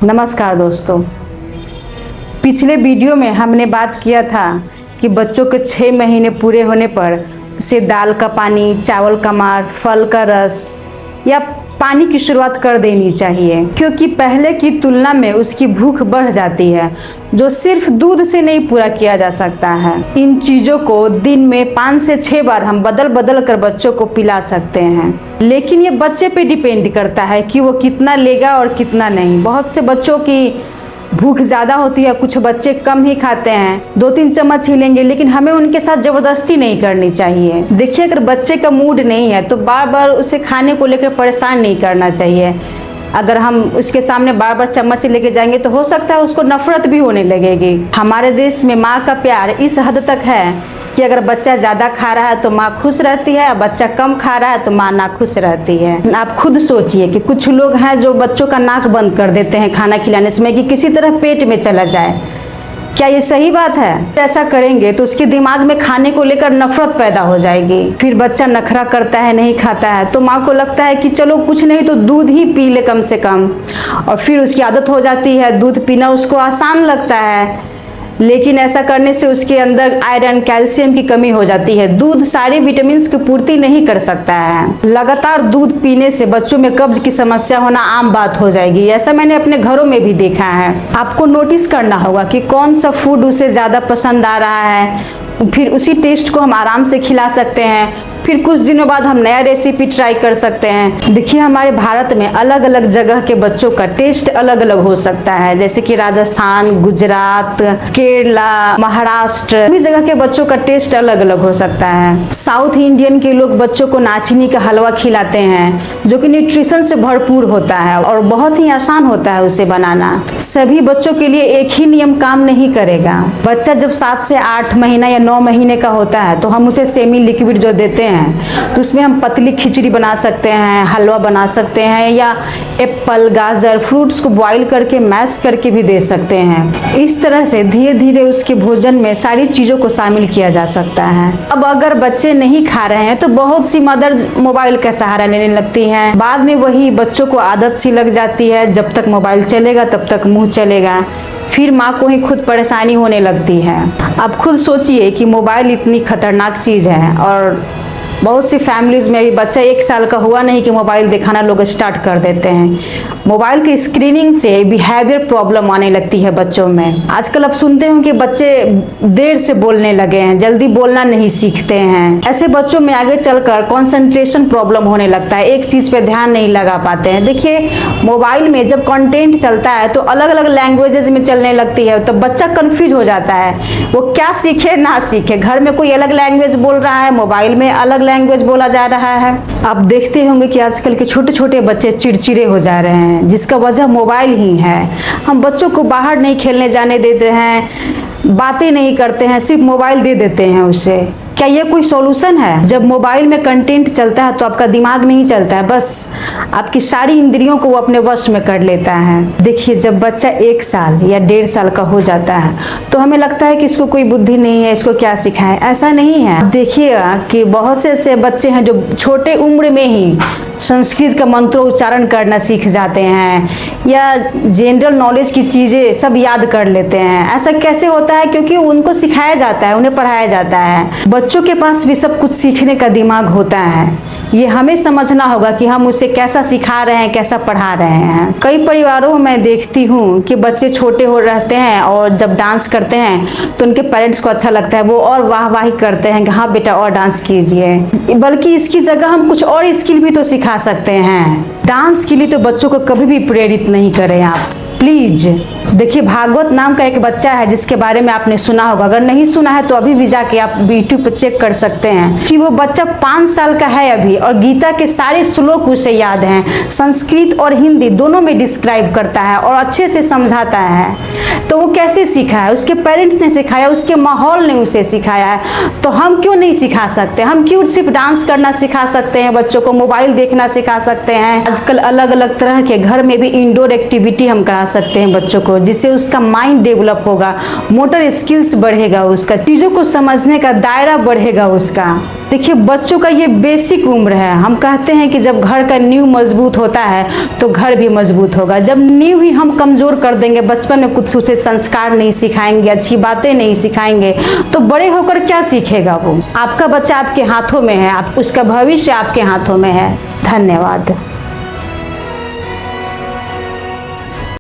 नमस्कार दोस्तों, पिछले वीडियो में हमने बात किया था कि बच्चों के 6 महीने पूरे होने पर उसे दाल का पानी, चावल का मार, फल का रस या पानी की शुरुआत कर देनी चाहिए, क्योंकि पहले की तुलना में उसकी भूख बढ़ जाती है जो सिर्फ दूध से नहीं पूरा किया जा सकता है। इन चीज़ों को दिन में 5 से 6 बार हम बदल बदल कर बच्चों को पिला सकते हैं, लेकिन ये बच्चे पे डिपेंड करता है कि वो कितना लेगा और कितना नहीं। बहुत से बच्चों की भूख ज़्यादा होती है, कुछ बच्चे कम ही खाते हैं, 2-3 चम्मच ही लेंगे, लेकिन हमें उनके साथ ज़बरदस्ती नहीं करनी चाहिए। देखिए, अगर बच्चे का मूड नहीं है तो बार बार उसे खाने को लेकर परेशान नहीं करना चाहिए। अगर हम उसके सामने बार बार चम्मच लेके जाएंगे तो हो सकता है उसको नफरत भी होने लगेगी। हमारे देश में माँ का प्यार इस हद तक है कि अगर बच्चा ज़्यादा खा रहा है तो माँ खुश रहती है, और बच्चा कम खा रहा है तो माँ नाखुश रहती है। आप खुद सोचिए कि कुछ लोग हैं जो बच्चों का नाक बंद कर देते हैं खाना खिलाने समय कि किसी तरह पेट में चला जाए। क्या ये सही बात है? ऐसा करेंगे तो उसके दिमाग में खाने को लेकर नफरत पैदा हो जाएगी। फिर बच्चा नखरा करता है, नहीं खाता है, तो माँ को लगता है कि चलो कुछ नहीं तो दूध ही पी ले कम से कम, और फिर उसकी आदत हो जाती है, दूध पीना उसको आसान लगता है। लेकिन ऐसा करने से उसके अंदर आयरन, कैल्शियम की कमी हो जाती है। दूध सारे विटामिन्स की पूर्ति नहीं कर सकता है। लगातार दूध पीने से बच्चों में कब्ज की समस्या होना आम बात हो जाएगी। ऐसा मैंने अपने घरों में भी देखा है। आपको नोटिस करना होगा कि कौन सा फूड उसे ज़्यादा पसंद आ रहा है, फिर उसी टेस्ट को हम आराम से खिला सकते हैं। फिर कुछ दिनों बाद हम नया रेसिपी ट्राई कर सकते हैं। देखिए, हमारे भारत में अलग अलग जगह के बच्चों का टेस्ट अलग अलग हो सकता है, जैसे कि राजस्थान, गुजरात, केरला, महाराष्ट्र, सभी जगह के बच्चों का टेस्ट अलग अलग हो सकता है। साउथ इंडियन के लोग बच्चों को नाचनी का हलवा खिलाते हैं, जो कि न्यूट्रिशन से भरपूर होता है और बहुत ही आसान होता है उसे बनाना। सभी बच्चों के लिए एक ही नियम काम नहीं करेगा। बच्चा जब 7 से 8 महीना या 9 महीने का होता है तो हम उसे सेमी लिक्विड जो देते हैं तो उसमें हम पतली खिचड़ी बना सकते हैं, हलवा बना सकते हैं, या एप्पल, गाजर, फ्रूट्स को बॉईल करके मैश करके भी दे सकते हैं। इस तरह से धीरे धीरे उसके भोजन में सारी चीज़ों को शामिल किया जा सकता है। अब अगर बच्चे नहीं खा रहे हैं तो बहुत सी मदर मोबाइल का सहारा लेने लगती हैं। बाद में वही बच्चों को आदत सी लग जाती है, जब तक मोबाइल चलेगा तब तक मुंह चलेगा, फिर माँ को ही खुद परेशानी होने लगती है। अब खुद सोचिए कि मोबाइल इतनी खतरनाक चीज़ है, और बहुत सी फैमिलीज में भी बच्चा 1 साल का हुआ नहीं कि मोबाइल दिखाना लोग स्टार्ट कर देते हैं। मोबाइल की स्क्रीनिंग से बिहेवियर प्रॉब्लम आने लगती है बच्चों में। आजकल अब सुनते हो कि बच्चे देर से बोलने लगे हैं, जल्दी बोलना नहीं सीखते हैं। ऐसे बच्चों में आगे चलकर कंसंट्रेशन प्रॉब्लम होने लगता है, एक चीज़ पे ध्यान नहीं लगा पाते हैं। देखिए, मोबाइल में जब कंटेंट चलता है तो अलग अलग लैंग्वेजेस में चलने लगती है, तो बच्चा कंफ्यूज हो जाता है, वो क्या सीखे ना सीखे। घर में कोई अलग लैंग्वेज बोल रहा है, मोबाइल में अलग लैंग्वेज बोला जा रहा है। आप देखते होंगे कि आजकल के छोटे छोटे बच्चे चिड़चिड़े हो जा रहे हैं, जिसका वजह मोबाइल ही है। हम बच्चों को बाहर नहीं खेलने जाने देते हैं, बातें नहीं करते हैं, सिर्फ मोबाइल दे देते हैं उसे। क्या ये कोई सॉल्यूशन है? जब मोबाइल में कंटेंट चलता है तो आपका दिमाग नहीं चलता है, बस आपकी सारी इंद्रियों को वो अपने वश में कर लेता है। देखिए, जब बच्चा 1 साल या 1.5 साल का हो जाता है तो हमें लगता है कि इसको कोई बुद्धि नहीं है, इसको क्या सिखाएं। ऐसा नहीं है। देखिएगा कि बहुत से ऐसे बच्चे हैं जो छोटे उम्र में ही संस्कृत का मंत्रोच्चारण करना सीख जाते हैं, या जनरल नॉलेज की चीज़ें सब याद कर लेते हैं। ऐसा कैसे होता है? क्योंकि उनको सिखाया जाता है, उन्हें पढ़ाया जाता है। बच्चों के पास भी सब कुछ सीखने का दिमाग होता है। ये हमें समझना होगा कि हम उसे कैसा सिखा रहे हैं, कैसा पढ़ा रहे हैं। कई परिवारों में मैं देखती हूँ कि बच्चे छोटे हो रहते हैं और जब डांस करते हैं तो उनके पेरेंट्स को अच्छा लगता है, वो और वाहवाही करते हैं कि हाँ बेटा और डांस कीजिए। बल्कि इसकी जगह हम कुछ और स्किल भी तो सिखा सकते हैं। डांस के लिए तो बच्चों को कभी भी प्रेरित नहीं करें आप, प्लीज। देखिए, भागवत नाम का एक बच्चा है जिसके बारे में आपने सुना होगा। अगर नहीं सुना है तो अभी भी जाके आप यूट्यूब पर चेक कर सकते हैं कि वो बच्चा 5 साल का है अभी, और गीता के सारे श्लोक उसे याद हैं। संस्कृत और हिंदी दोनों में डिस्क्राइब करता है और अच्छे से समझाता है। तो वो कैसे सीखा है? उसके पेरेंट्स ने सिखाया, उसके माहौल ने उसे सिखाया है। तो हम क्यों नहीं सिखा सकते? हम क्यों सिर्फ डांस करना सिखा सकते हैं बच्चों को, मोबाइल देखना सिखा सकते हैं? आजकल अलग अलग तरह के घर में भी इंडोर एक्टिविटी हम करा सकते हैं बच्चों को, जिससे उसका माइंड डेवलप होगा, मोटर स्किल्स बढ़ेगा, उसका चीज़ों को समझने का दायरा बढ़ेगा उसका। देखिए बच्चों का ये बेसिक उम्र है। हम कहते हैं कि जब घर का नींव मजबूत होता है तो घर भी मजबूत होगा। जब नींव ही हम कमज़ोर कर देंगे, बचपन में कुछ उसे संस्कार नहीं सिखाएंगे, अच्छी बातें नहीं सिखाएंगे, तो बड़े होकर क्या सीखेगा वो। आपका बच्चा आपके हाथों में है, आप उसका भविष्य आपके हाथों में है। धन्यवाद।